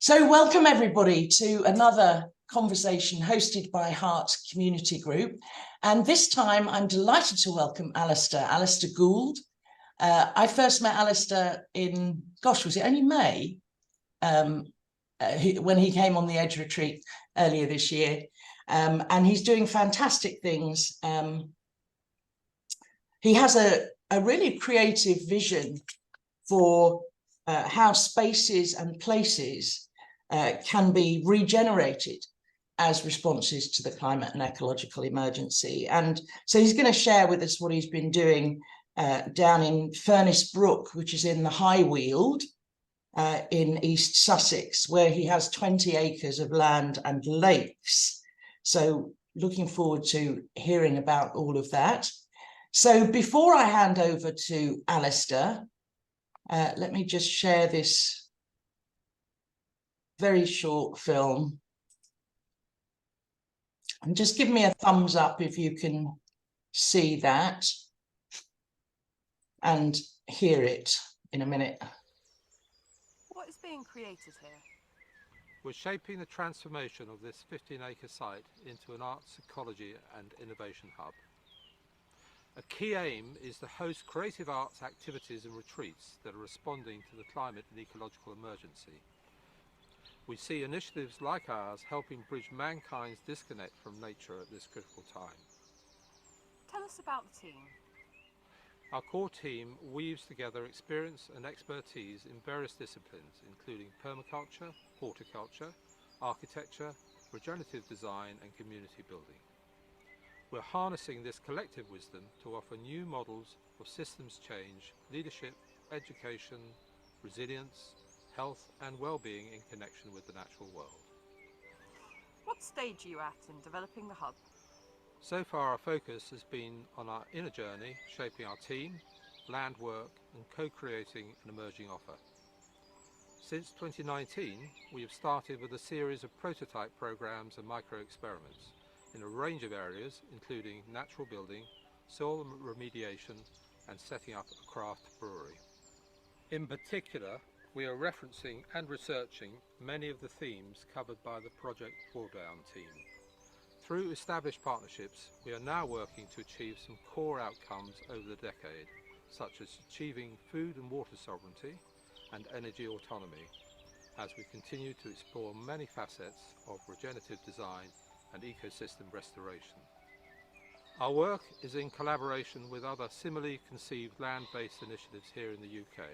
So welcome everybody to another conversation hosted by Heart Community Group. And this time I'm delighted to welcome Alistair Gould. I first met Alistair in, was it only May? When he came on the Edge Retreat earlier this year. And he's doing fantastic things. He has a really creative vision for how spaces and places can be regenerated as responses to the climate and ecological emergency. And so he's going to share with us what he's been doing down in Furnace Brook, which is in the High Weald in East Sussex, where he has 20 acres of land and lakes. So looking forward to hearing about all of that. So before I hand over to Alistair, let me just share this very short film. And just give me a thumbs up if you can see that and hear it in a minute. What is being created here? We're shaping the transformation of this 15-acre site into an arts, ecology and innovation hub. A key aim is to host creative arts activities and retreats that are responding to the climate and ecological emergency. We see initiatives like ours helping bridge mankind's disconnect from nature at this critical time. Tell us about the team. Our core team weaves together experience and expertise in various disciplines, including permaculture, horticulture, architecture, regenerative design and community building. We're harnessing this collective wisdom to offer new models of systems change, leadership, education, resilience, health and well-being in connection with the natural world. What stage are you at in developing the hub? So far our focus has been on our inner journey, shaping our team, land work and co-creating an emerging offer. Since 2019 we have started with a series of prototype programs and micro-experiments in a range of areas including natural building, soil remediation and setting up a craft brewery. In particular, we are referencing and researching many of the themes covered by the Project Drawdown team. Through established partnerships, we are now working to achieve some core outcomes over the decade, such as achieving food and water sovereignty and energy autonomy, as we continue to explore many facets of regenerative design and ecosystem restoration. Our work is in collaboration with other similarly conceived land-based initiatives here in the UK,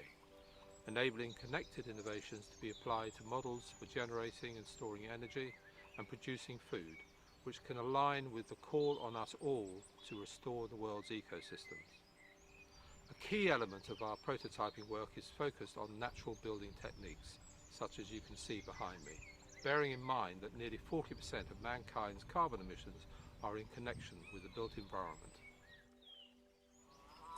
enabling connected innovations to be applied to models for generating and storing energy and producing food, which can align with the call on us all to restore the world's ecosystems. A key element of our prototyping work is focused on natural building techniques, such as you can see behind me, bearing in mind that nearly 40% of mankind's carbon emissions are in connection with the built environment.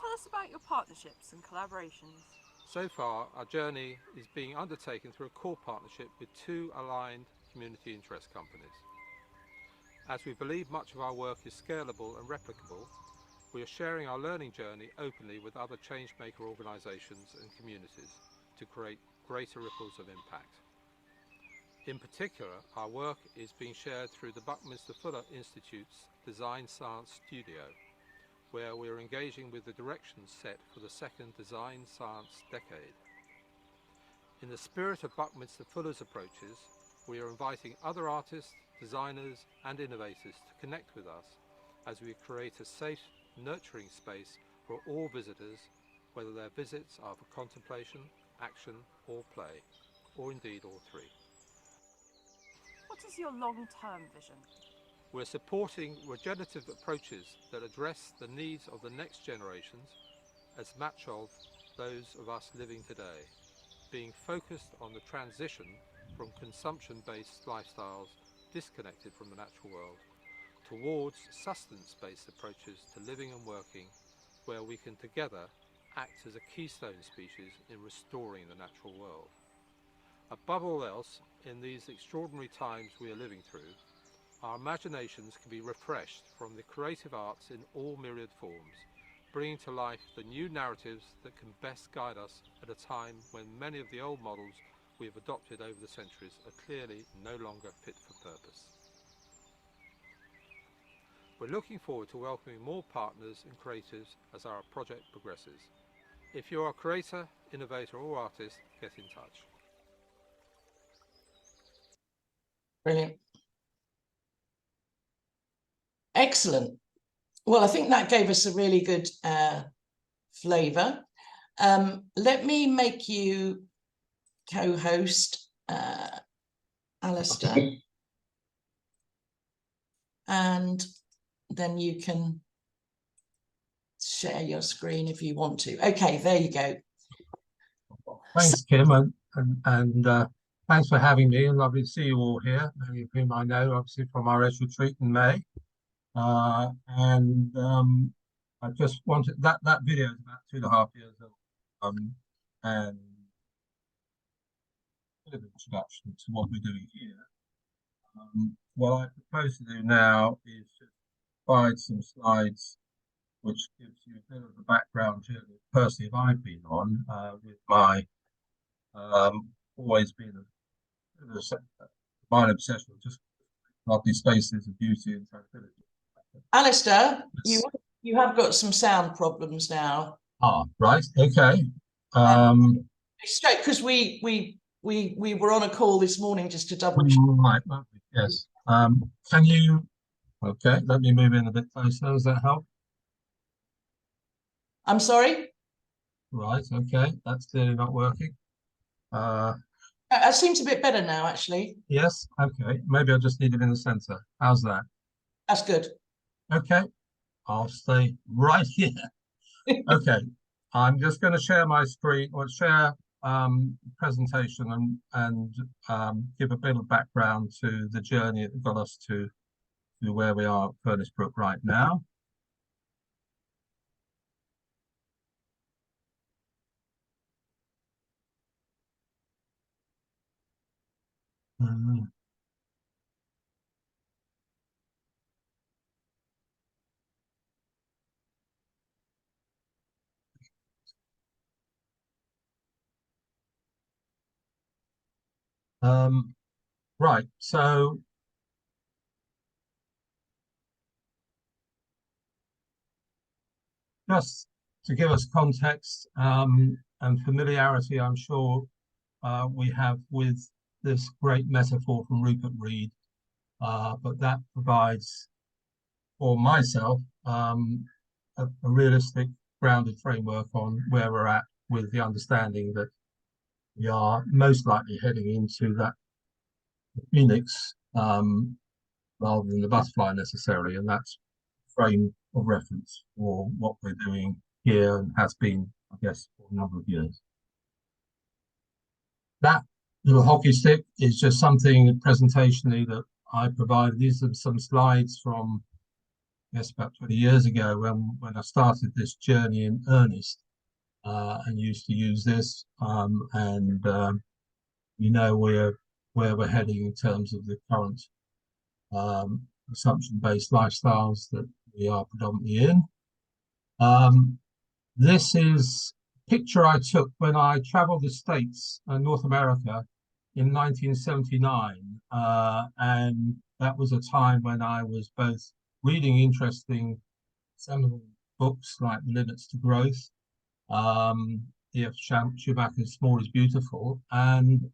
Tell us about your partnerships and collaborations. So far, our journey is being undertaken through a core partnership with two aligned community interest companies. As we believe much of our work is scalable and replicable, we are sharing our learning journey openly with other changemaker organisations and communities to create greater ripples of impact. In particular, our work is being shared through the Buckminster Fuller Institute's Design Science Studio, where we are engaging with the directions set for the second Design Science decade. In the spirit of Buckminster Fuller's approaches, we are inviting other artists, designers and innovators to connect with us as we create a safe, nurturing space for all visitors, whether their visits are for contemplation, action or play, or indeed all three. What is your long-term vision? We're supporting regenerative approaches that address the needs of the next generations as much of those of us living today, being focused on the transition from consumption-based lifestyles disconnected from the natural world towards sustenance-based approaches to living and working, where we can together act as a keystone species in restoring the natural world. Above all else, in these extraordinary times we are living through, our imaginations can be refreshed from the creative arts in all myriad forms, bringing to life the new narratives that can best guide us at a time when many of the old models we have adopted over the centuries are clearly no longer fit for purpose. We're looking forward to welcoming more partners and creatives as our project progresses. If you're a creator, innovator or artist, get in touch. Brilliant. Excellent. Well, I think that gave us a really good flavour. Let me make you co-host, Alistair, and then you can share your screen if you want to. Okay, there you go. Thanks, Kim, and thanks for having me, and lovely to see you all here, many of whom I know, obviously, from our Edge retreat in May. I just wanted, that video is about 2.5 years old, and a bit of an introduction to what we're doing here. What I propose to do now is just provide some slides which gives you a bit of the background journey personally I've been on, with my always been my obsession with just lovely spaces of beauty and tranquility. Alistair, you have got some sound problems now. Ah, right, okay. Straight, because we were on a call this morning just to double check. Right, yes. Can you? Okay, let me move in a bit closer. Does that help? I'm sorry? Right, okay, that's clearly not working. It seems a bit better now, actually. Yes, okay, maybe I just need it in the center. How's that? That's good. Okay, I'll stay right here. Okay, I'm just going to share my screen, or share presentation and give a bit of background to the journey that got us to where we are at Furnace Brook right now. Right, so just to give us context and familiarity, I'm sure we have with this great metaphor from Rupert Reed, but that provides for myself a realistic, grounded framework on where we're at, with the understanding that we are most likely heading into that phoenix rather than the butterfly necessarily, and that's frame of reference for what we're doing here and has been, I guess, for a number of years. That little hockey stick is just something presentationally that I provided. These are some slides from, I guess, about 20 years ago when I started this journey in earnest, and used to use this, you know where we're heading in terms of the current consumption-based lifestyles that we are predominantly in. This is a picture I took when I traveled the States and North America in 1979, and that was a time when I was both reading interesting seminal books like The Limits to Growth, E.F. Schumacher's Small is Beautiful, and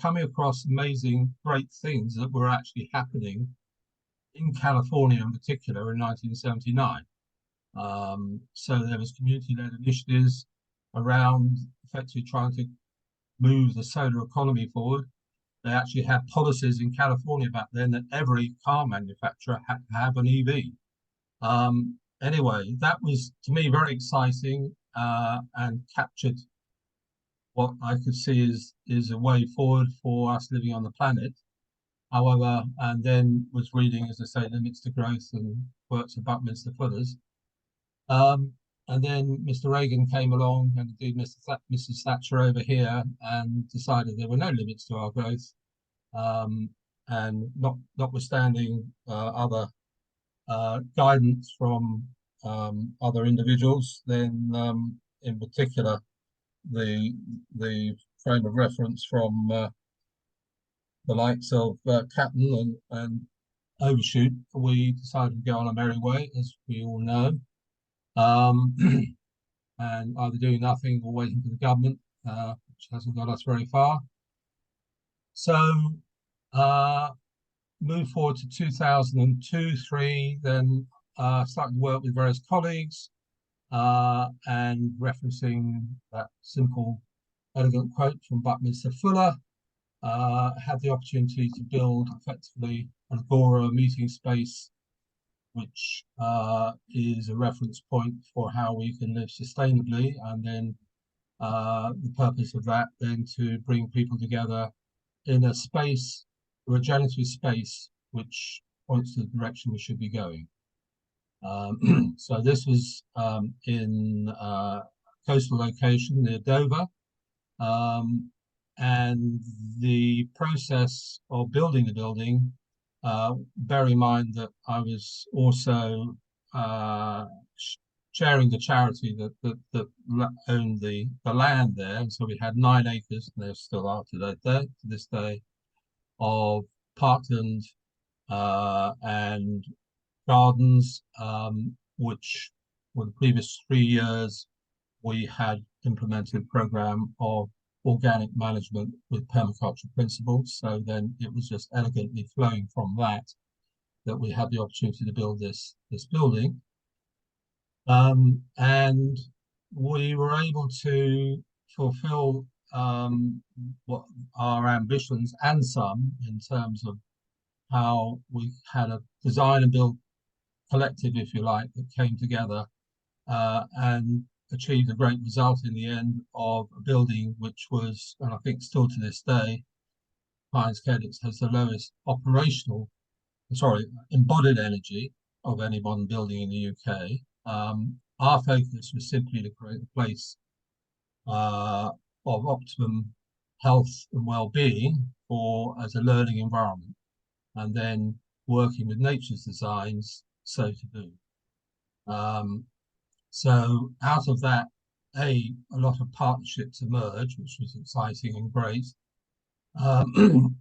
coming across amazing, great things that were actually happening in California in particular in 1979. So there was community-led initiatives around effectively trying to move the solar economy forward. They actually had policies in California back then that every car manufacturer had to have an EV. Anyway, that was, to me, very exciting, and captured what I could see is a way forward for us living on the planet. However, and then was reading, as I say, Limits to Growth and works of Buckminster Fullers. And then Mr. Reagan came along, and indeed Mrs. Thatcher over here, and decided there were no limits to our growth. And notwithstanding other guidance from other individuals, then in particular the frame of reference from the likes of Catton and Overshoot, we decided to go on a merry way, as we all know, and either doing nothing or waiting for the government, which hasn't got us very far. So moved forward to 2002-3, then started to work with various colleagues, and referencing that simple, elegant quote from Buckminster Fuller, had the opportunity to build effectively an agora meeting space, which is a reference point for how we can live sustainably, and then the purpose of that then to bring people together in a space, a regenerative space, which points to the direction we should be going. So this was in a coastal location near Dover, and the process of building the building, bear in mind that I was also chairing the charity that owned the land there, and so we had 9 acres, and there still are to this day, of parkland and gardens, which for the previous 3 years we had implemented a program of organic management with permaculture principles. So then it was just elegantly flowing from that we had the opportunity to build this building, and we were able to fulfill what our ambitions and some, in terms of how we had a design and build collective, if you like, that came together and achieved a great result in the end of a building which was, and I think still to this day, Pines Kedix has the lowest embodied energy of any modern building in the UK. Our focus was simply to create a place of optimum health and well-being as a learning environment, and then working with nature's designs so to do. So out of that, a lot of partnerships emerged, which was exciting and great,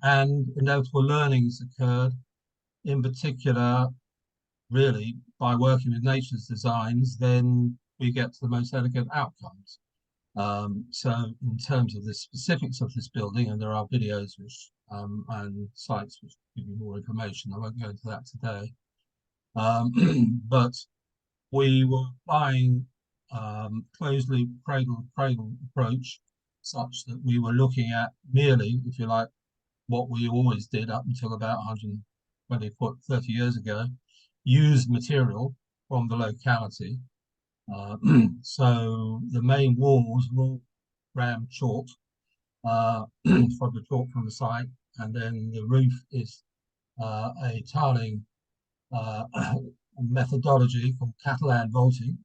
and notable learnings occurred, in particular, really, by working with nature's designs, then we get to the most elegant outcomes. So in terms of the specifics of this building, and there are videos which and sites which give you more information, I won't go into that today, but we were applying closed loop cradle approach, such that we were looking at merely, if you like, what we always did up until about 30 years ago, used material from the locality. So the main walls were all ram chalk, from the chalk from the site, and then the roof is a tiling methodology called Catalan vaulting,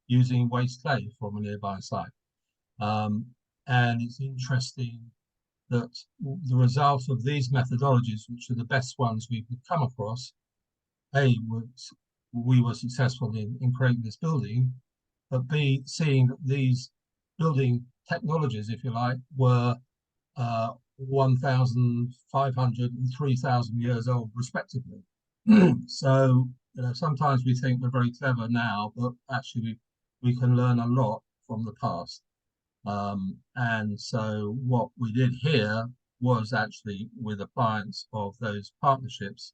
using waste clay from a nearby site. And it's interesting that the result of these methodologies, which are the best ones we could come across, we were successful in creating this building, but B, seeing that these building technologies, if you like, were 1,500 and 3,000 years old, respectively. So, sometimes we think we're very clever now, but actually we can learn a lot from the past. And so what we did here was actually, with appliance of those partnerships,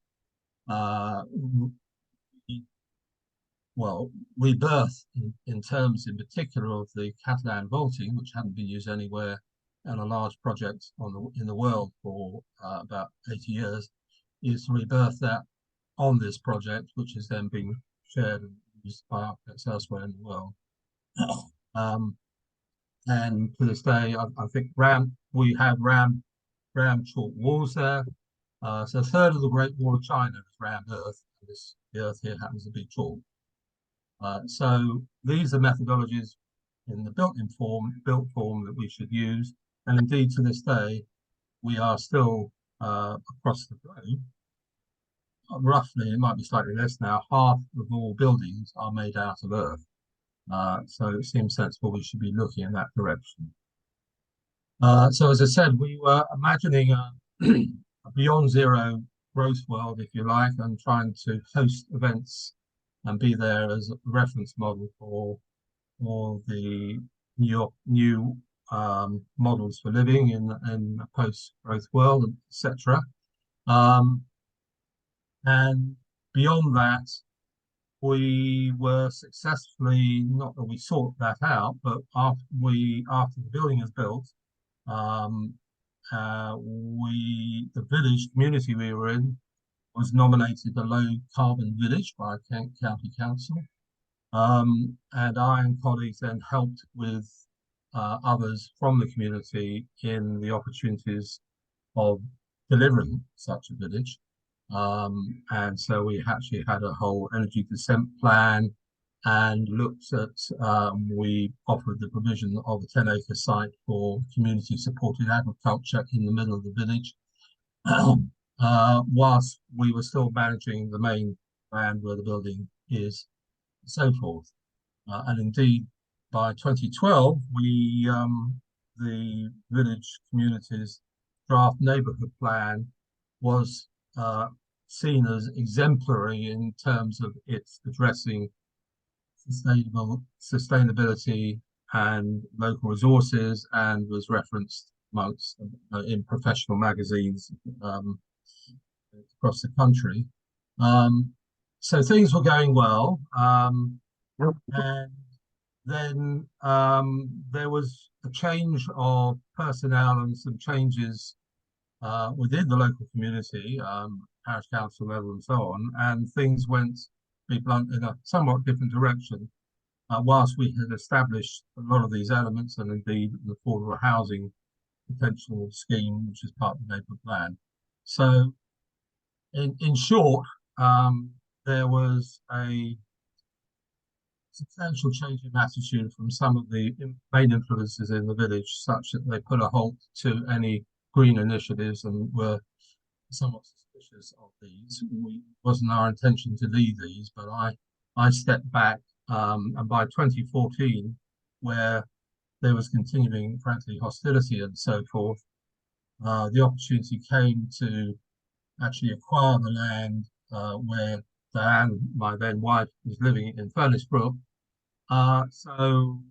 rebirth in terms in particular of the Catalan vaulting, which hadn't been used anywhere in a large project in the world for about 80 years, is to rebirth that on this project, which has then been shared and used by architects elsewhere in the world. And to this day, I think we have ram chalk walls there. So a third of the Great Wall of China is rammed earth. The earth here happens to be chalk. So these are methodologies in the built form that we should use. And indeed, to this day, we are still across the globe. Roughly, it might be slightly less now, half of all buildings are made out of earth. So it seems sensible we should be looking in that direction. So as I said, we were imagining a beyond zero growth world, if you like, and trying to host events and be there as a reference model for the new models for living in a post-growth world, etc. Um, and beyond that, we were successfully, not that we sought that out, but after the building is built, um, the village community we were in was nominated a low carbon village by Kent County Council. And I and colleagues then helped with others from the community in the opportunities of delivering such a village. And so we actually had a whole energy descent plan and looked at, we offered the provision of a 10-acre site for community supported agriculture in the middle of the village, whilst we were still managing the main land where the building is, and so forth. And indeed, by 2012, the village community's draft neighbourhood plan was seen as exemplary in terms of its addressing sustainability and local resources, and was referenced amongst in professional magazines across the country. So things were going well, and then there was a change of personnel and some changes within the local community, parish council level and so on, and things went, to be blunt, in a somewhat different direction. Whilst we had established a lot of these elements, and indeed the affordable housing potential scheme, which is part of the neighbourhood plan. So, in short, there was a substantial change in attitude from some of the main influences in the village, such that they put a halt to any green initiatives and were somewhat suspicious of these. It wasn't our intention to lead these, but I stepped back, and by 2014, where there was continuing, frankly, hostility and so forth, the opportunity came to actually acquire the land where Diane, my then wife, was living in Furnace Brook. So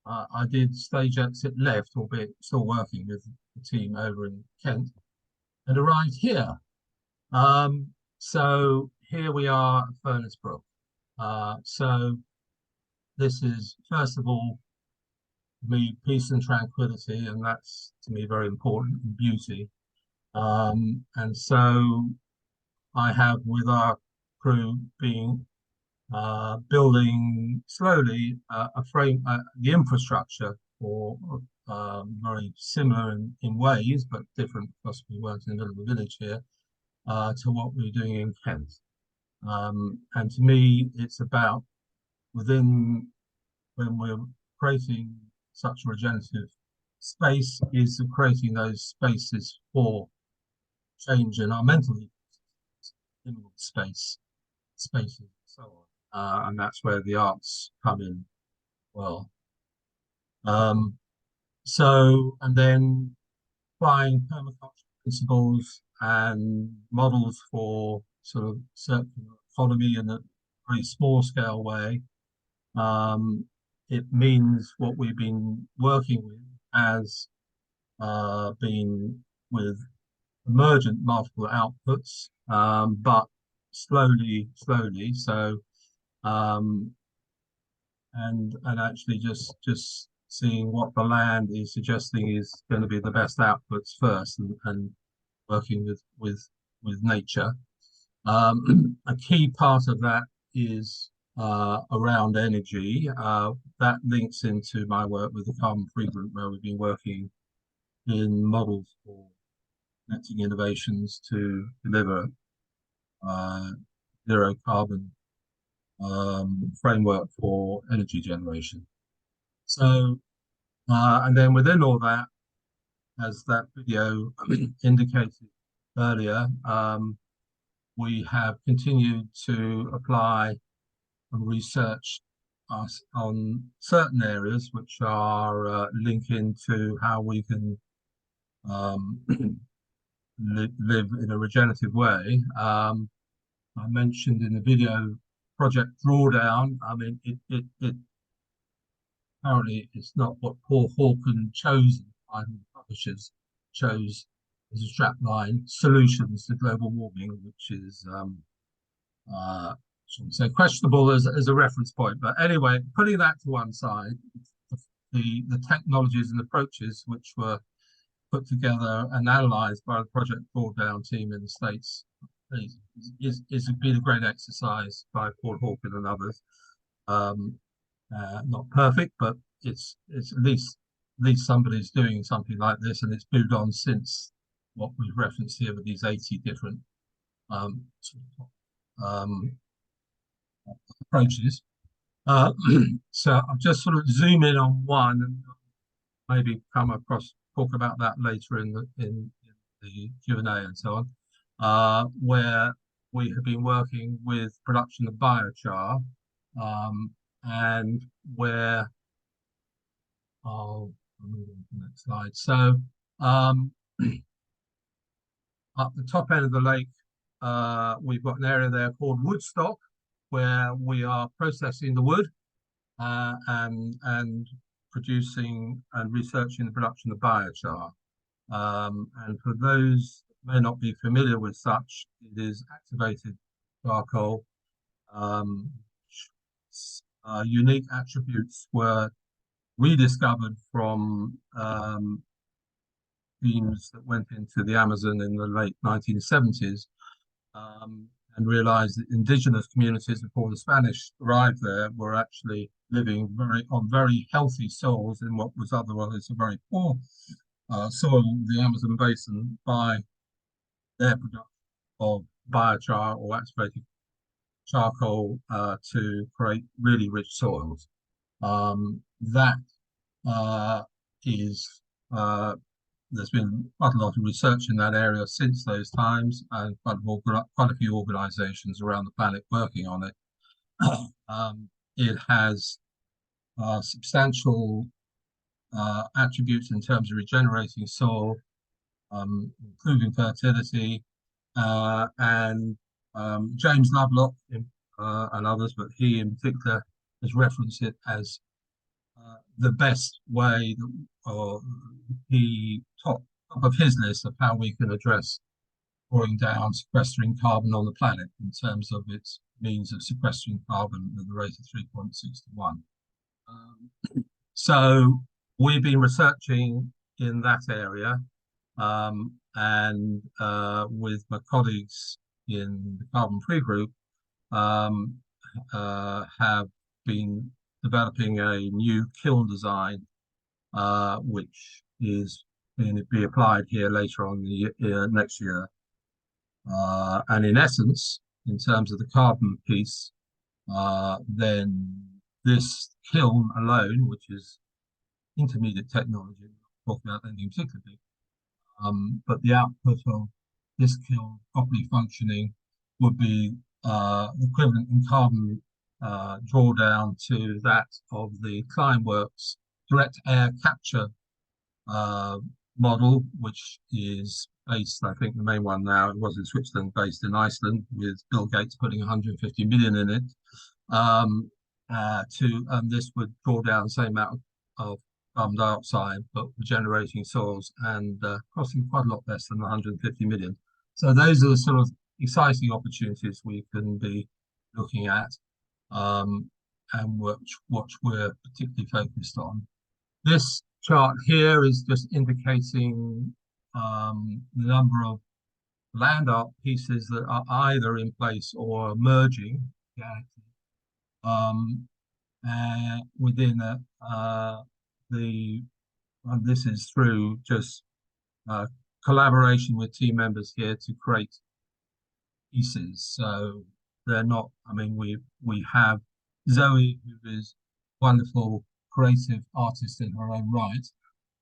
I did stage exit left, albeit still working with the team over in Kent, and arrived here. So here we are at Furnace Brook. So this is, first of all, me, peace and tranquility, and that's to me very important, and beauty. And so I have, with our crew, been building slowly a frame, the infrastructure for very similar in ways, but different because we weren't in the middle of the village here, to what we're doing in Kent. And to me, it's about when we're creating such a regenerative space, is creating those spaces for change in our mental spaces, and so on. And that's where the arts come in well. And then applying permaculture principles and models for sort of circular economy in a very small scale way. It means what we've been working with has been with emergent multiple outputs, but slowly. So, and actually just seeing what the land is suggesting is going to be the best outputs first, and working with nature. A key part of that is around energy. That links into my work with the carbon-free group, where we've been working in models for connecting innovations to deliver zero carbon framework for energy generation. So, and then within all that, as that video indicated earlier, we have continued to apply and research us on certain areas which are linking to how we can live in a regenerative way. I mentioned in the video Project Drawdown. I mean, it apparently it's not what Paul Hawken chose, and publishers chose as a strapline: solutions to global warming, which is shouldn't say questionable as a reference point. But anyway, putting that to one side, the technologies and approaches which were put together and analysed by the Project Drawdown team in the States is been a great exercise by Paul Hawken and others. Not perfect, but it's at least somebody's doing something like this, and it's moved on since what we've referenced here with these 80 different approaches. So I'll just sort of zoom in on one and maybe talk about that later in the Q&A and so on, where we have been working with production of biochar, and where I'll move on to the next slide. So up the top end of the lake, we've got an area there called Woodstock, where we are processing the wood and producing and researching the production of biochar. And for those who may not be familiar with such, it is activated charcoal. Unique attributes were rediscovered from themes that went into the Amazon in the late 1970s, and realized that indigenous communities before the Spanish arrived there were actually living on very healthy soils in what was otherwise a very poor soil of the Amazon basin by their production of biochar or activated charcoal to create really rich soils. There's been quite a lot of research in that area since those times, and quite a few organisations around the planet working on it. It has substantial attributes in terms of regenerating soil, improving fertility, and James Lovelock and others, but he in particular has referenced it as the best way, or the top of his list of how we can address drawing down, sequestering carbon on the planet in terms of its means of sequestering carbon at the rate of 3.6 to 1. So we've been researching in that area, and with my colleagues in the Carbon Free Group, have been developing a new kiln design, which is going to be applied here later on next year. And in essence, in terms of the carbon piece, then this kiln alone, which is intermediate technology, we'll talk about anything particularly, but the output of this kiln properly functioning would be equivalent in carbon drawdown to that of the Climeworks direct air capture model, which is based, I think the main one now, it was in Switzerland, based in Iceland, with Bill Gates putting 150 million in it. This would draw down the same amount of carbon dioxide, but regenerating soils and costing quite a lot less than 150 million. So those are the sort of exciting opportunities we can be looking at, and which we're particularly focused on. This chart here is just indicating the number of land art pieces that are either in place or emerging within and this is through just collaboration with team members here to create pieces. So they're not, I mean, we have Zoe, who is a wonderful creative artist in her own right.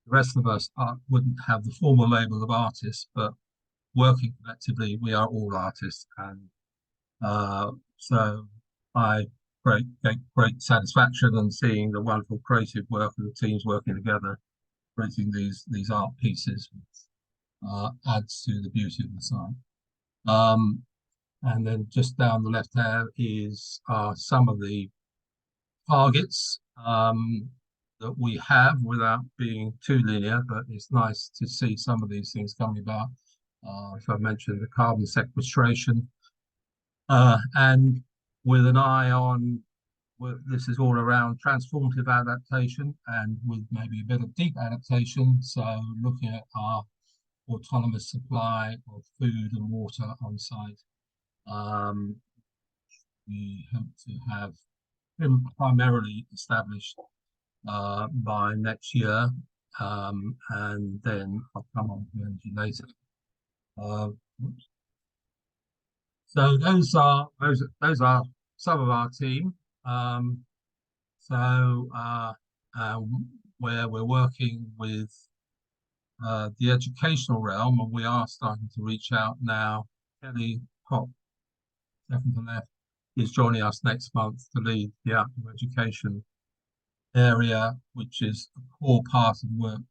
The rest of us wouldn't have the formal label of artists, but working collectively, we are all artists. And so I get great satisfaction in seeing the wonderful creative work of the teams working together, creating these art pieces adds to the beauty of the site. And then just down the left there is some of the targets that we have without being too linear, but it's nice to see some of these things coming about. So I mentioned the carbon sequestration, and with an eye on, well, this is all around transformative adaptation and with maybe a bit of deep adaptation. So looking at our autonomous supply of food and water on site. We hope to have them primarily established by next year, and then I'll come on to energy later. So those are some of our team. Where we're working with the educational realm, and we are starting to reach out now. Kelly Pop, second to left, is joining us next month to lead the outdoor education area, which is a core part of the work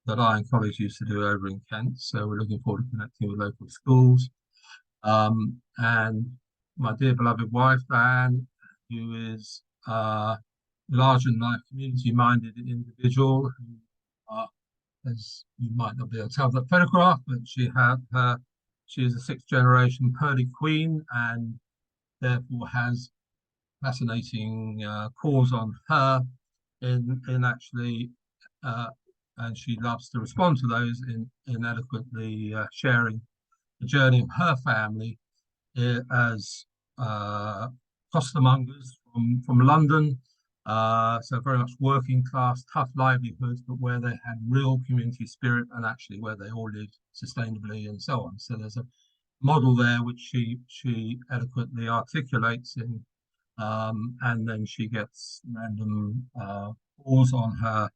that I and colleagues used to do over in Kent. So we're looking forward to connecting with local schools. And my dear beloved wife, Diane, who is a larger than life community-minded individual, who, as you might not be able to tell that photograph, but she is a sixth generation Purdy Queen, and therefore has fascinating calls on her in actually, and she loves to respond to those in eloquently sharing the journey of her family as costermongers from London, so very much working class, tough livelihoods, but where they had real community spirit and actually where they all lived sustainably and so on. So there's a model there which she eloquently articulates in, and then she gets random calls on her.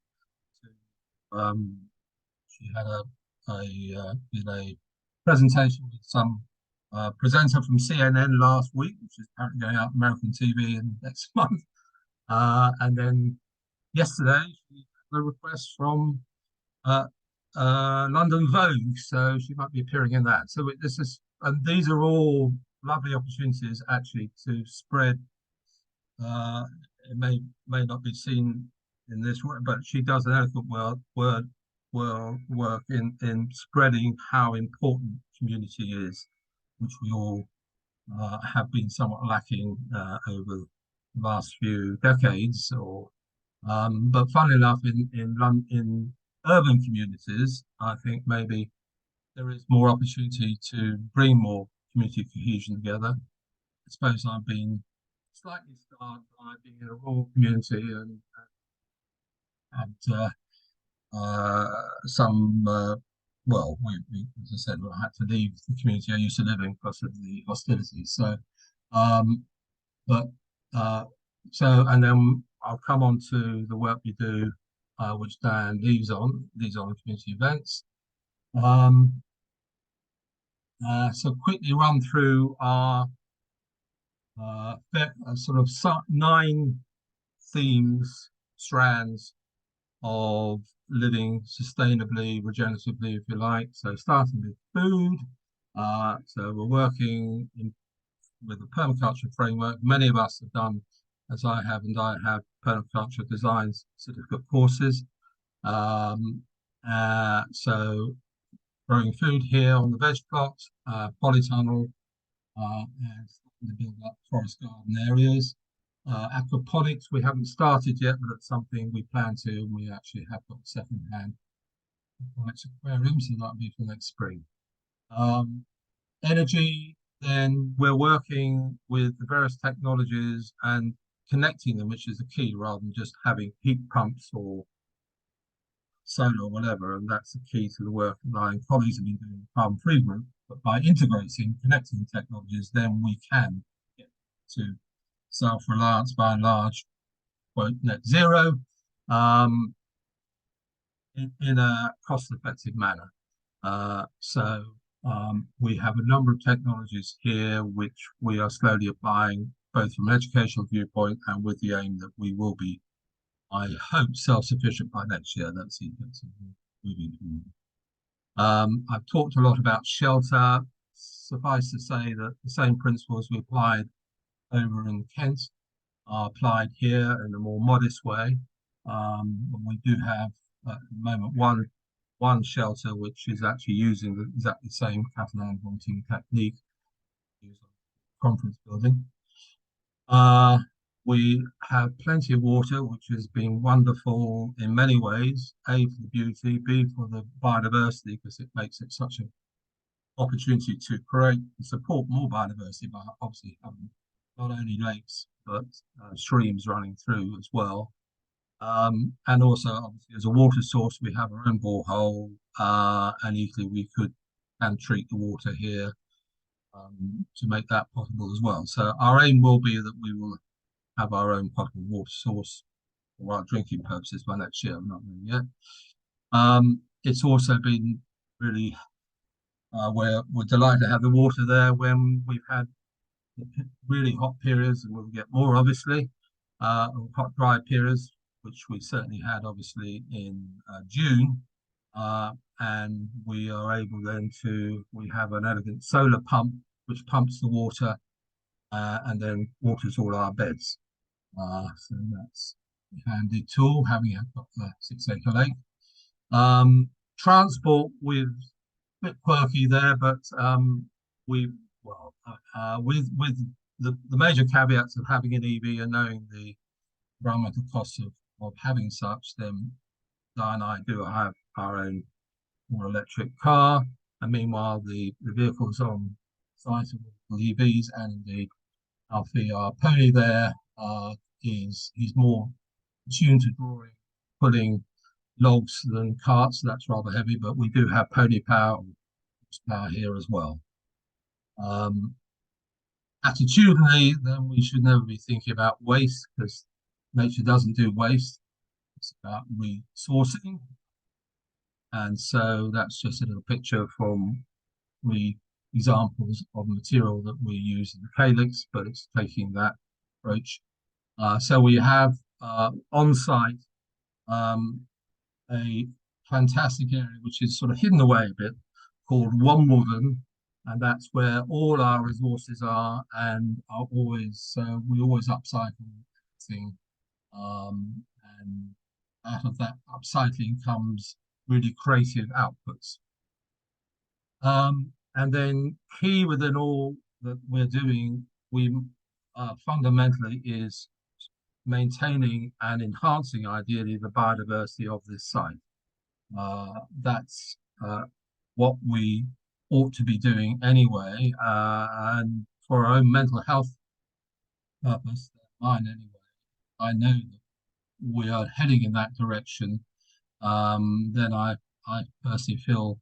She had a presentation with some presenter from CNN last week, which is apparently going out American TV in next month. And then yesterday, she had a request from London Vogue, so she might be appearing in that. So and these are all lovely opportunities actually to spread. It may not be seen in this work, but she does an eloquent work in spreading how important community is, which we all have been somewhat lacking over the last few decades. But funnily enough, in urban communities, I think maybe there is more opportunity to bring more community cohesion together. I suppose I've been slightly scarred by being in a rural community and some, well, as I said, I had to leave the community I used to live in because of the hostilities. So, and then I'll come on to the work we do, which Dan leads on community events. So quickly run through our sort of 9 themes, strands of living sustainably, regeneratively, if you like. So starting with food. So we're working with the permaculture framework. Many of us have done, as I have, and I have permaculture design certificate courses. So growing food here on the veg plot, polytunnel, and starting to build up forest garden areas. Aquaponics we haven't started yet, but it's something we plan to, and we actually have got second-hand aquaponics aquarium, so that'll be for next spring. Energy, then we're working with the various technologies and connecting them, which is the key, rather than just having heat pumps or solar or whatever, and that's the key to the work that my colleagues have been doing in the carbon-free group. But by integrating, connecting technologies, then we can get to self-reliance by and large, quote, net zero, in a cost-effective manner. We have a number of technologies here which we are slowly applying, both from an educational viewpoint and with the aim that we will be, I hope, self-sufficient by next year. That's moving forward. I've talked a lot about shelter. Suffice to say that the same principles we applied over in Kent are applied here in a more modest way. We do have at the moment one shelter which is actually using exactly the same Catalan vaulting technique used on conference building. We have plenty of water, which has been wonderful in many ways. A, for the beauty, B, for the biodiversity, because it makes it such an opportunity to create and support more biodiversity by obviously having not only lakes but streams running through as well. And also, obviously, as a water source, we have our own borehole, and equally we could treat the water here to make that possible as well. So our aim will be that we will have our own potable water source for our drinking purposes by next year. I'm not there yet. It's also been really we're delighted to have the water there when we've had really hot periods, and we'll get more obviously hot dry periods, which we certainly had obviously in June, and we are able then we have an elegant solar pump which pumps the water and then waters all our beds. So that's a handy tool, having got the 6-acre lake. Transport, with a bit quirky there, but with the major caveats of having an EV and knowing the environmental costs of having such, then Di and I do have our own more electric car, and meanwhile the vehicles on site are EVs, and indeed Alfie, our pony there, he's more tuned to drawing, pulling logs than carts, so that's rather heavy, but we do have pony power here as well. Attitudinally, then we should never be thinking about waste, because nature doesn't do waste. It's about resourcing. And so that's just a little picture from the examples of material that we use in the calyx, but it's taking that approach. So we have on site a fantastic area which is sort of hidden away a bit, called Womwoven, and that's where all our resources are, and are always we always upcycle everything, and out of that upcycling comes really creative outputs. And then key within all that we're doing, we fundamentally is maintaining and enhancing, ideally, the biodiversity of this site. That's what we ought to be doing anyway, and for our own mental health purpose, mine anyway, I know that we are heading in that direction. Then I personally feel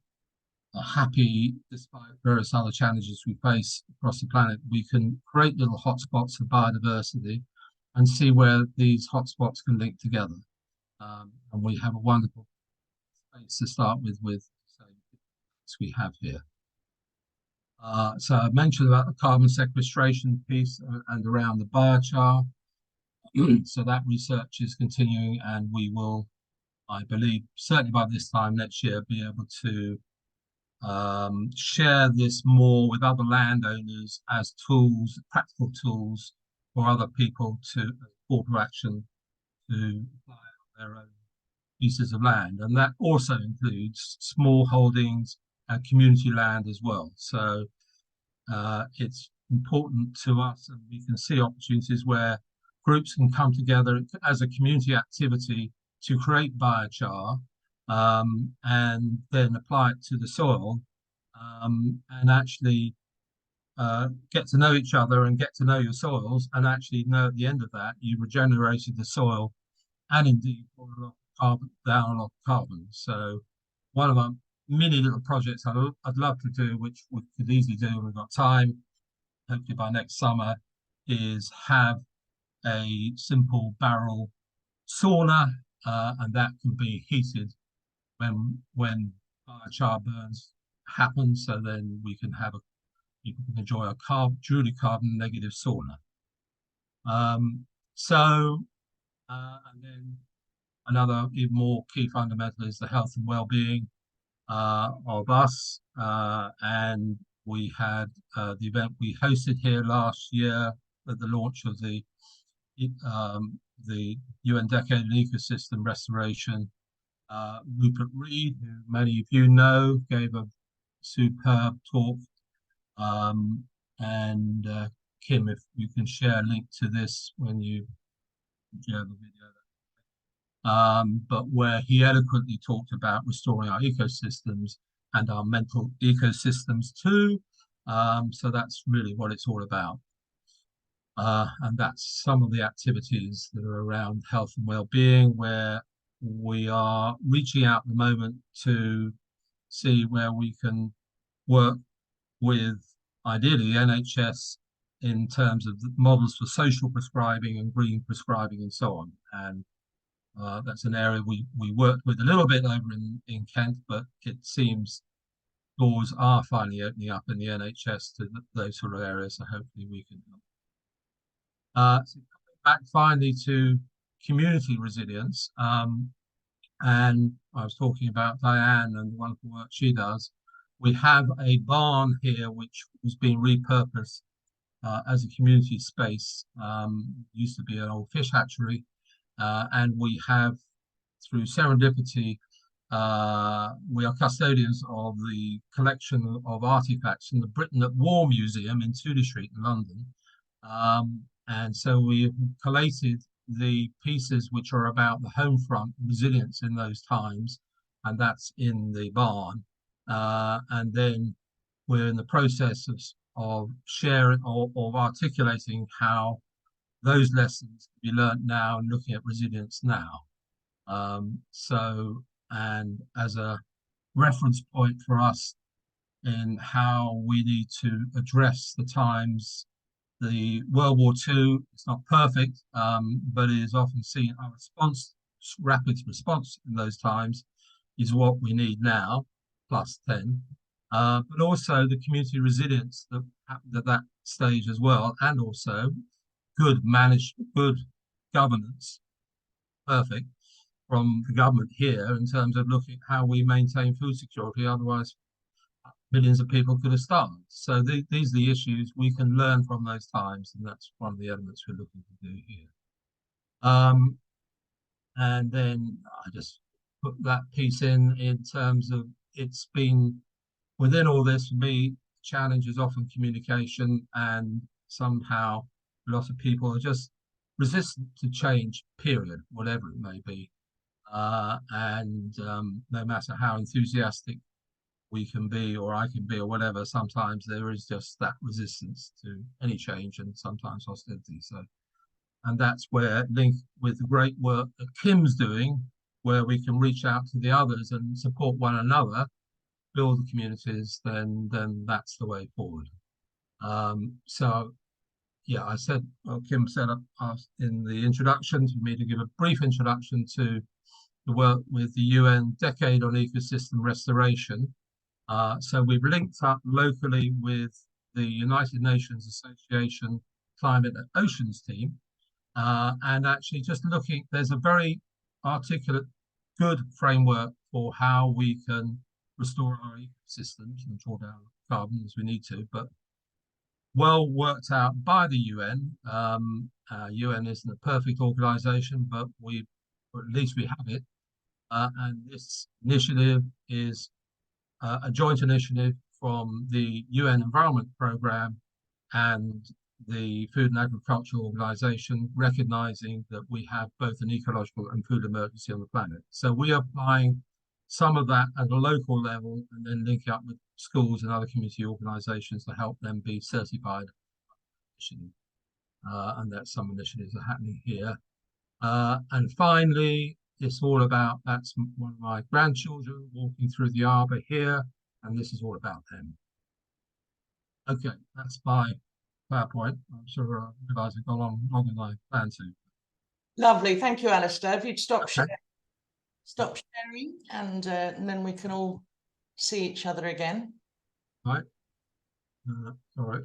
happy, despite various other challenges we face across the planet, we can create little hotspots of biodiversity and see where these hotspots can link together. And we have a wonderful space to start with the same we have here. So I mentioned about the carbon sequestration piece and around the biochar. So that research is continuing, and we will, I believe, certainly by this time next year, be able to share this more with other landowners as tools, practical tools for other people to call to action to apply their own pieces of land. And that also includes small holdings and community land as well. So it's important to us, and we can see opportunities where groups can come together as a community activity to create biochar, and then apply it to the soil, and actually get to know each other and get to know your soils, and actually know at the end of that you regenerated the soil and indeed brought a lot of carbon, down a lot of carbon. So one of our many little projects I'd love to do, which we could easily do when we've got time, hopefully by next summer, is have a simple barrel sauna, and that can be heated when biochar burns happen, so then we can have people can enjoy a truly carbon negative sauna. And then another even more key fundamental is the health and well-being. of us, and we had the event we hosted here last year at the launch of the UN Decade in Ecosystem Restoration. Rupert Reed, who many of you know, gave a superb talk. And Kim, if you can share a link to this when you share the video. But where he eloquently talked about restoring our ecosystems and our mental ecosystems too. So that's really what it's all about. And that's some of the activities that are around health and well-being, where we are reaching out at the moment to see where we can work with, ideally, the NHS in terms of the models for social prescribing and green prescribing and so on. And that's an area we worked with a little bit over in Kent, but it seems doors are finally opening up in the NHS to those sort of areas, so hopefully we can help. So coming back finally to community resilience, and I was talking about Diane and the wonderful work she does. We have a barn here which was being repurposed as a community space. Used to be an old fish hatchery, and we have, through serendipity, we are custodians of the collection of artifacts from the Britain at War Museum in Tudor Street in London. And so we've collated the pieces which are about the home front resilience in those times, and that's in the barn. And then we're in the process of sharing or of articulating how those lessons can be learned now and looking at resilience now. And as a reference point for us in how we need to address the times, the World War II, it's not perfect, but it is often seen our response, rapid response in those times is what we need now, plus 10. But also the community resilience that happened at that stage as well, and also good governance, perfect, from the government here in terms of looking at how we maintain food security. Otherwise, millions of people could have starved. So these are the issues we can learn from those times, and that's one of the elements we're looking to do here. And then I just put that piece in terms of it's been, within all this, for me, challenge is often communication, and somehow a lot of people are just resistant to change, period, whatever it may be. No matter how enthusiastic we can be, or I can be, or whatever, sometimes there is just that resistance to any change, and sometimes hostility. So, and that's where, linked with the great work that Kim's doing, where we can reach out to the others and support one another, build the communities, then that's the way forward. So yeah, I said, well, Kim said in the introduction for me to give a brief introduction to the work with the UN Decade on Ecosystem Restoration. So we've linked up locally with the United Nations Association Climate and Oceans team, and actually just looking, there's a very articulate, good framework for how we can restore our ecosystems and draw down carbon as we need to, but well worked out by the UN. UN isn't a perfect organization, but or at least we have it. And this initiative is a joint initiative from the UN Environment Programme and the Food and Agriculture Organization, recognizing that we have both an ecological and food emergency on the planet. So we are applying some of that at a local level and then linking up with schools and other community organizations to help them be certified. And that's some initiatives are happening here. And finally, it's all about, that's one of my grandchildren walking through the arbor here, and this is all about them. Okay, that's my PowerPoint. I'm sure I realise I've gone on longer than I planned to. Lovely, thank you, Alistair. If you'd stop sharing, and then we can all see each other again. Right. All right.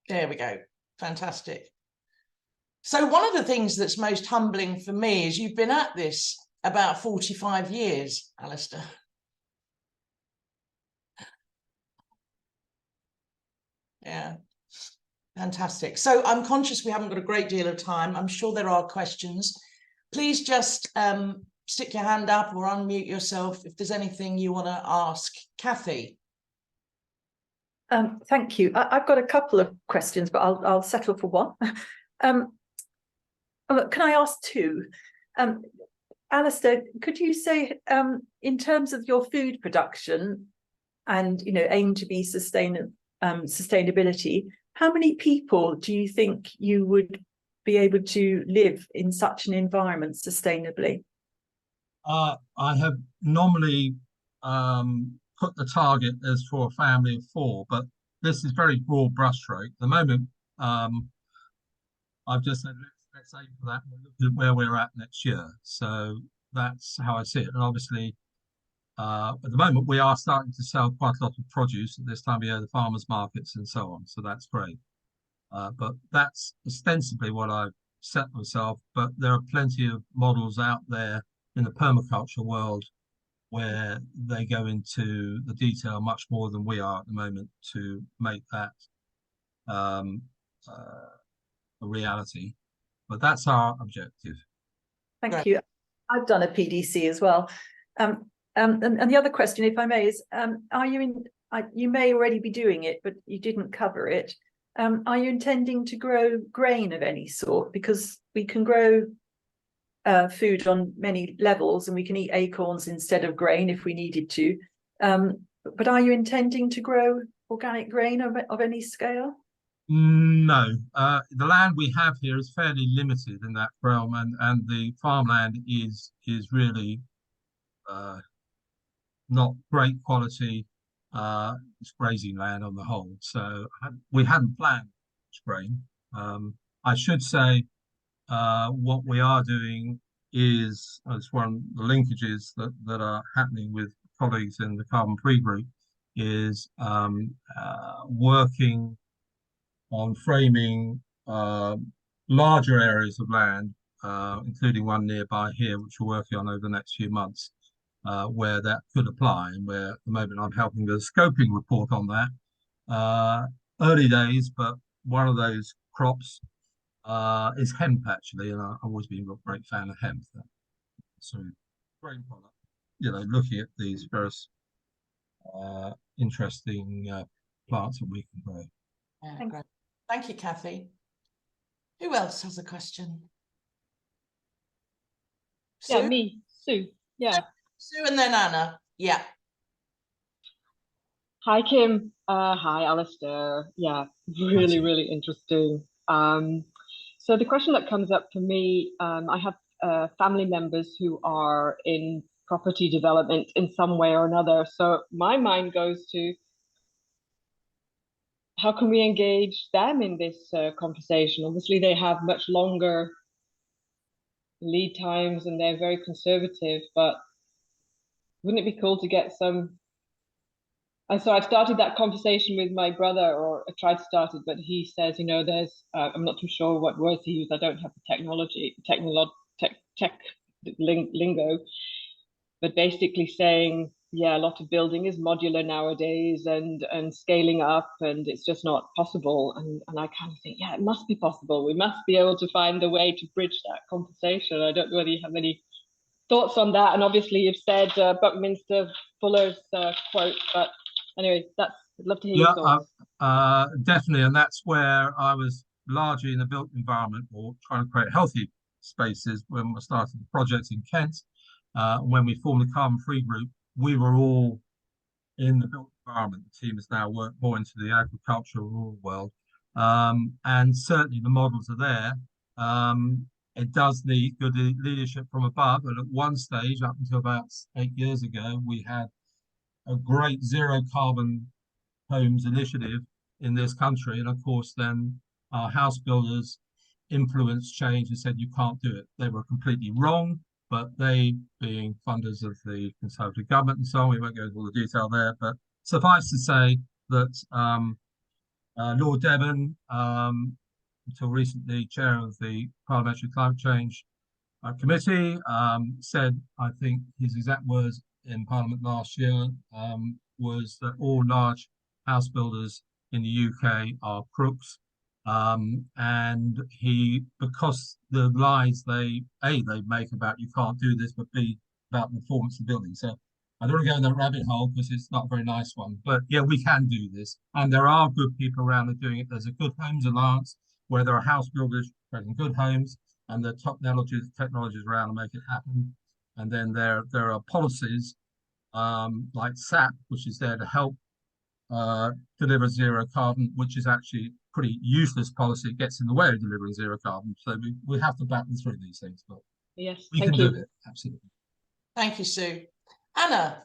There we go. Fantastic. So one of the things that's most humbling for me is you've been at this about 45 years, Alistair. Yeah, fantastic. So I'm conscious we haven't got a great deal of time. I'm sure there are questions. Please just stick your hand up or unmute yourself if there's anything you want to ask. Kathy. Thank you. I've got a couple of questions, but I'll settle for one. Can I ask two? Alistair, could you say, in terms of your food production and aim to be sustainability, how many people do you think you would be able to live in such an environment sustainably? I have normally put the target as for a family of 4, but this is very broad brushstroke. At the moment, I've just said let's aim for that and look at where we're at next year. So that's how I see it. And obviously, at the moment, we are starting to sell quite a lot of produce at this time of year, the farmers markets and so on. So that's great. But that's ostensibly what I've set myself. But there are plenty of models out there in the permaculture world where they go into the detail much more than we are at the moment to make that a reality. But that's our objective. Thank you. I've done a PDC as well. And the other question, if I may, is are you in? You may already be doing it, but you didn't cover it. Are you intending to grow grain of any sort? Because we can grow food on many levels, and we can eat acorns instead of grain if we needed to. But are you intending to grow organic grain of any scale? No, the land we have here is fairly limited in that realm, and the farmland is really not great quality. It's grazing land on the whole, so we hadn't planned grain. I should say what we are doing is, as one of the linkages that are happening with colleagues in the carbon-free group, is working on framing larger areas of land, including one nearby here, which we're working on over the next few months, where that could apply, and where at the moment I'm helping with a scoping report on that. Early days, but one of those crops is hemp, actually, and I've always been a great fan of hemp. So, grain product, looking at these various interesting plants that we can grow. Yeah, great. Thank you, Kathy. Who else has a question? Sue? Yeah, me, Sue. Yeah. Sue and then Anna. Yeah. Hi, Kim. Hi, Alistair. Yeah, really interesting. So the question that comes up for me, I have family members who are in property development in some way or another. So my mind goes to, how can we engage them in this conversation? Obviously, they have much longer lead times and they're very conservative, but wouldn't it be cool to get some? And so I started that conversation with my brother, or I tried to start it, but he says, there's, I'm not too sure what words he used. I don't have the tech lingo, but basically saying, yeah, a lot of building is modular nowadays and scaling up, and it's just not possible. And I kind of think, yeah, it must be possible. We must be able to find a way to bridge that conversation. I don't know whether you have any thoughts on that. And obviously you've said Buckminster Fuller's quote, but anyway, I'd love to hear your thoughts. Definitely, and that's where I was largely in the built environment, or trying to create healthy spaces when we started the project in Kent. When we formed the carbon-free group, we were all in the built environment. The team has now worked more into the agricultural rural world, and certainly the models are there. It does need good leadership from above, and at one stage, up until about 8 years ago, we had a great zero carbon homes initiative in this country, and of course then our house builders influenced change and said you can't do it. They were completely wrong, but they, being funders of the Conservative government and so on, we won't go into all the detail there, but suffice to say that Lord Devon until recently, chair of the Parliamentary Climate Change Committee, said, I think his exact words in Parliament last year was that all large house builders in the UK are crooks. And because the lies they make about you can't do this, but B, about the performance of buildings. So I don't want to go in that rabbit hole because it's not a very nice one. But yeah, we can do this. And there are good people around that are doing it. There's a Good Homes Alliance where there are house builders creating good homes, and the technologies around to make it happen. And then there are policies like SAP, which is there to help deliver zero carbon, which is actually pretty useless policy. It gets in the way of delivering zero carbon. So we have to battle through these things, but Yes, we thank can you. do it, absolutely. Thank you, Sue. Anna.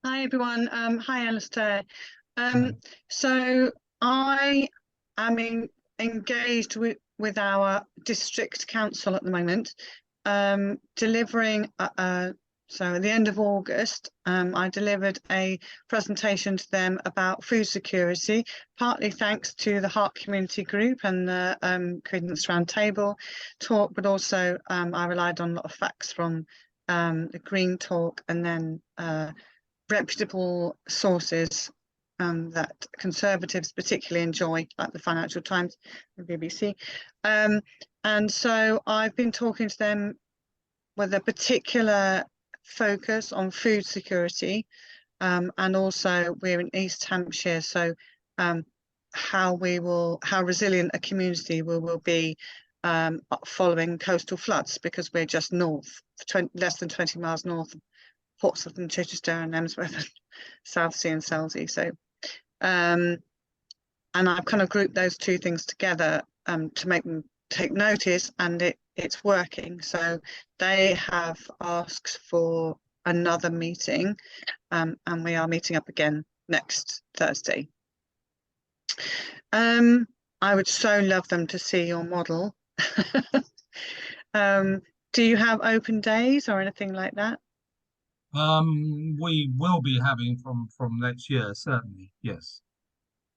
Hi everyone. Hi Alistair. So I am engaged with our district council at the moment, delivering so at the end of August, I delivered a presentation to them about food security, partly thanks to the Heart Community Group and the Credence Roundtable talk, but also I relied on a lot of facts from the Green Talk and then reputable sources that Conservatives particularly enjoy, like the Financial Times and BBC. And so I've been talking to them with a particular focus on food security, and also we're in East Hampshire, so how resilient a community will be following coastal floods, because we're just north, less than 20 miles north of Portsmouth and Chichester and Emsworth and Southsea and Selsey. So and I've kind of grouped those two things together to make them take notice, and it's working. So they have asked for another meeting, and we are meeting up again next Thursday. I would so love them to see your model. Do you have open days or anything like that? We will be having from next year, certainly, yes.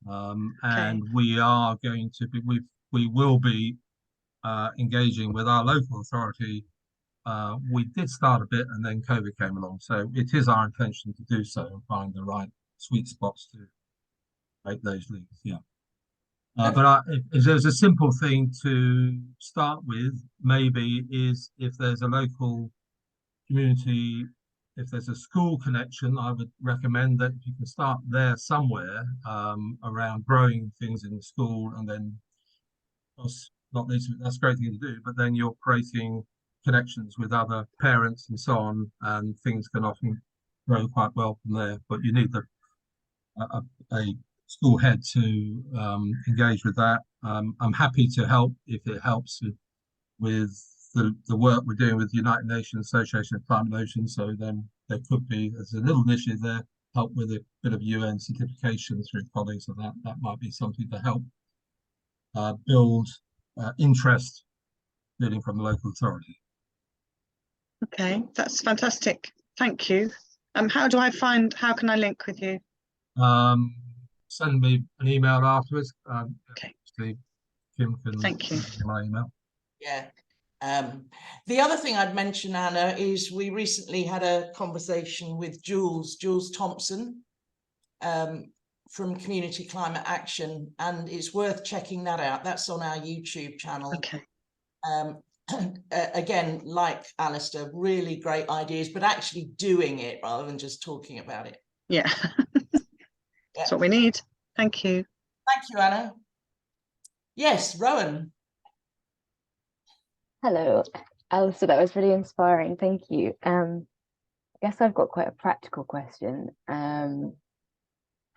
And we are going to be, we will be engaging with our local authority. We did start a bit and then COVID came along, so it is our intention to do so and find the right sweet spots to make those links. Yeah. But if there's a simple thing to start with, maybe is if there's a local community, if there's a school connection, I would recommend that you can start there somewhere around growing things in the school, and then not least, that's a great thing to do, but then you're creating connections with other parents and so on, and things can often grow quite well from there. But you need a school head to engage with that. I'm happy to help if it helps with the work we're doing with the United Nations Association of Climate Oceans. So then there could be, as a little initiative there, help with a bit of UN certification through colleagues, so that might be something to help build interest building from the local authority. Okay, that's fantastic. Thank you. How can I link with you? Send me an email afterwards. Okay. Kim can Thank you. send me my email. Yeah. The other thing I'd mention, Anna, is we recently had a conversation with Jules Thompson from Community Climate Action, and it's worth checking that out. That's on our YouTube channel. Okay. Again, like Alistair, really great ideas, but actually doing it rather than just talking about it. Yeah. That's what we need. Thank you. Thank you, Anna. Yes, Rowan. Hello, Alistair, that was really inspiring. Thank you. I guess I've got quite a practical question,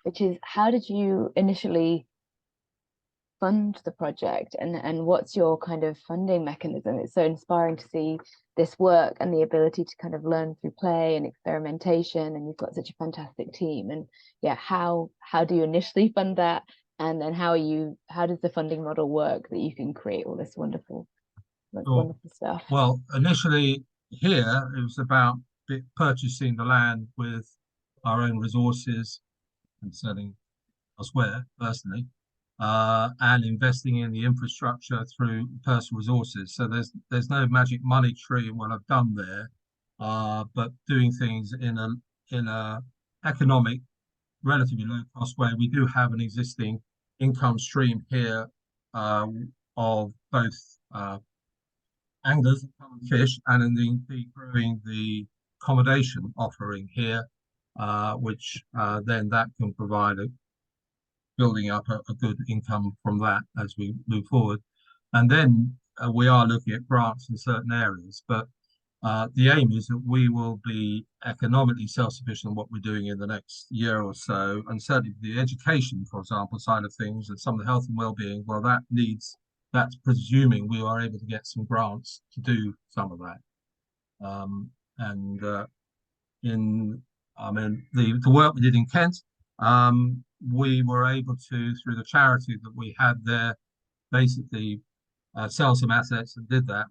which is, how did you initially fund the project, and what's your kind of funding mechanism? It's so inspiring to see this work and the ability to kind of learn through play and experimentation, and you've got such a fantastic team. And yeah, how do you initially fund that, and then how does the funding model work that you can create all this wonderful stuff? Well, initially here it was about purchasing the land with our own resources and selling elsewhere personally. and investing in the infrastructure through personal resources. So there's no magic money tree in what I've done there, but doing things in a economic, relatively low cost way. We do have an existing income stream here of both anglers that come and fish, and indeed growing the accommodation offering here, which then that can provide building up a good income from that as we move forward. And then we are looking at grants in certain areas, but the aim is that we will be economically self-sufficient in what we're doing in the next year or so, and certainly the education, for example, side of things, and some of the health and well-being, well, that's presuming we are able to get some grants to do some of that. The work we did in Kent, we were able to, through the charity that we had there, basically sell some assets and did that.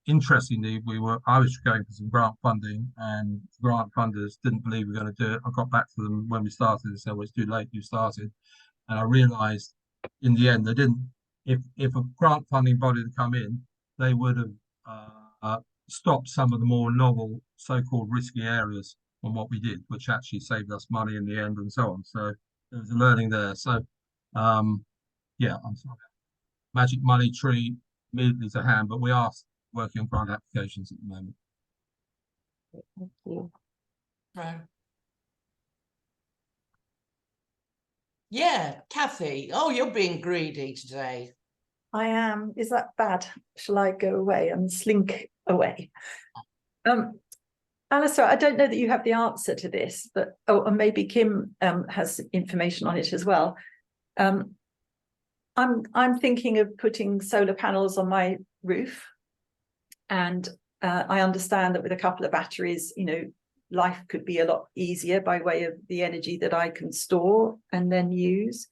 Interestingly, I was going for some grant funding, and grant funders didn't believe we were going to do it. I got back to them when we started and said, well, it's too late, you started. And I realized in the end, they didn't, if a grant funding body had come in, they would have stopped some of the more novel, so-called risky areas on what we did, which actually saved us money in the end and so on. So there was a learning there. So yeah, I'm sorry. Magic money tree immediately to hand, but we are working on grant applications at the moment. Thank you. Right. Yeah, Kathy. Oh, you're being greedy today. I am. Is that bad? Shall I go away and slink away? Alistair, I don't know that you have the answer to this, but and maybe Kim has information on it as well. I'm thinking of putting solar panels on my roof, and I understand that with a couple of batteries, life could be a lot easier by way of the energy that I can store and then use.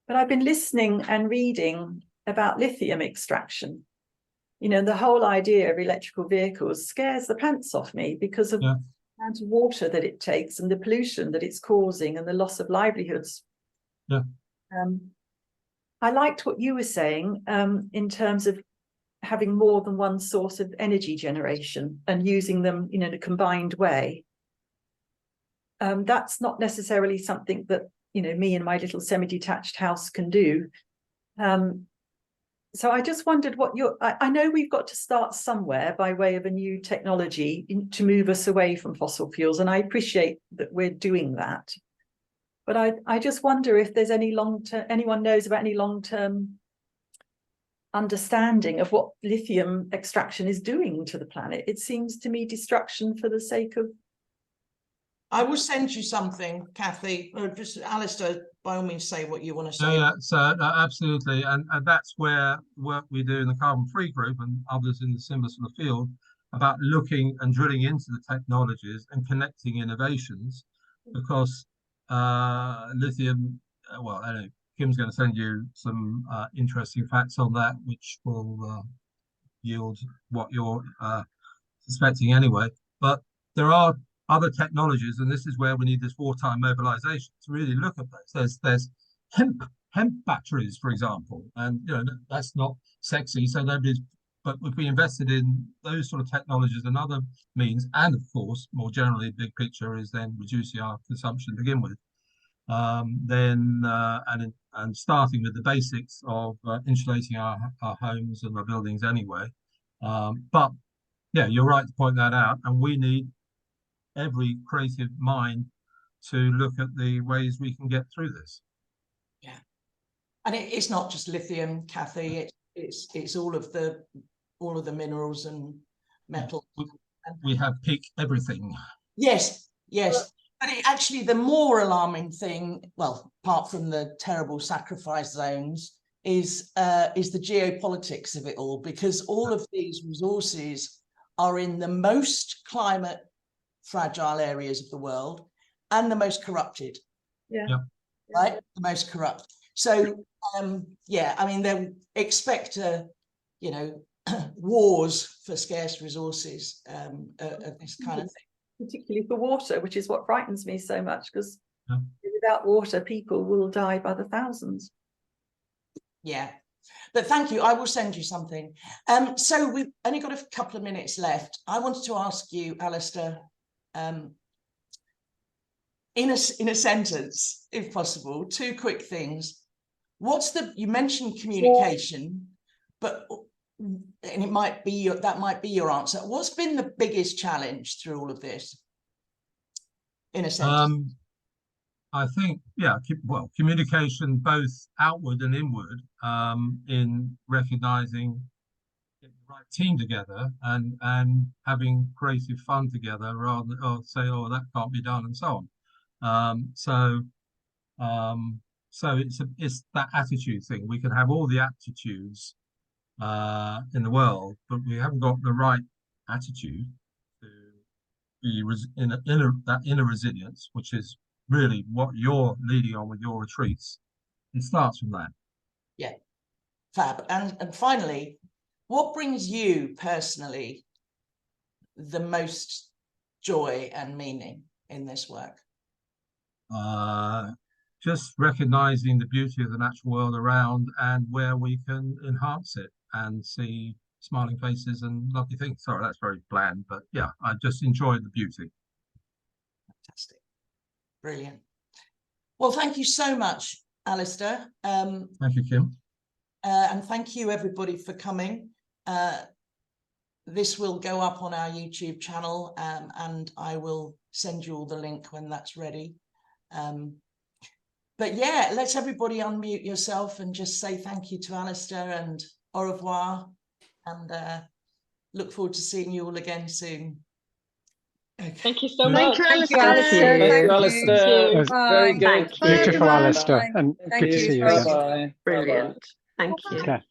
But I've been listening and reading about lithium extraction. The whole idea of electrical vehicles scares the pants off me because of the amount of water that it takes and the pollution that it's causing and the loss of livelihoods. Yeah. I liked what you were saying in terms of having more than one source of energy generation and using them in a combined way. That's not necessarily something that me and my little semi-detached house can do. So I just wondered what I know we've got to start somewhere by way of a new technology to move us away from fossil fuels, and I appreciate that we're doing that. But I just wonder if there's anyone knows about any long-term understanding of what lithium extraction is doing to the planet. It seems to me destruction for the sake of. I will send you something, Kathy. Or just Alistair, by all means, say what you want to say. Yeah, so absolutely, and that's where work we do in the Carbon Free Group and others in the similar sort of field about looking and drilling into the technologies and connecting innovations, because lithium, well, I know Kim's going to send you some interesting facts on that, which will yield what you're suspecting anyway. But there are other technologies, and this is where we need this wartime mobilization to really look at those. There's hemp batteries, for example, and that's not sexy, so nobody's. But if we invested in those sort of technologies and other means, and of course, more generally, big picture is then reducing our consumption to begin with. And starting with the basics of insulating our homes and our buildings anyway. But yeah, you're right to point that out, and we need every creative mind to look at the ways we can get through this. Yeah, and it's not just lithium, Kathy. It's all of the minerals and metals. We have peak everything. Yes. But actually, the more alarming thing, well, apart from the terrible sacrifice zones, is the geopolitics of it all, because all of these resources are in the most climate fragile areas of the world and the most corrupted. Yeah. Right, the most corrupt. So yeah, I mean, they expect wars for scarce resources of this kind of thing. Particularly for water, which is what frightens me so much, because without water, people will die by the thousands. Yeah, but thank you. I will send you something. So we've only got a couple of minutes left. I wanted to ask you, Alistair, in a sentence, if possible, 2 quick things. You mentioned communication, but, and it might be that might be your answer. What's been the biggest challenge through all of this? In a sentence. I think, yeah, well, communication both outward and inward, in recognizing getting the right team together and having creative fun together, rather than say, oh, that can't be done, and so on. So it's that attitude thing. We can have all the aptitudes in the world, but we haven't got the right attitude to be that inner resilience, which is really what you're leading on with your retreats. It starts from that. Yeah, fab. And finally, what brings you personally the most joy and meaning in this work? Just recognizing the beauty of the natural world around and where we can enhance it and see smiling faces and lovely things. Sorry, that's very bland, but yeah, I just enjoyed the beauty. Fantastic. Brilliant. Well, thank you so much, Alistair. Thank you, Kim. And thank you, everybody, for coming. This will go up on our YouTube channel, and I will send you all the link when that's ready. But yeah, let's everybody unmute yourself and just say thank you to Alistair and au revoir, and look forward to seeing you all again soon. Okay. Thank you so much. Thank you, Alistair. Thank you, Alistair. you. Very Bye. good. Bye, Beautiful, everyone. Alistair, and Thank good to you. see you Bye again. bye. Brilliant. Thank you. Okay.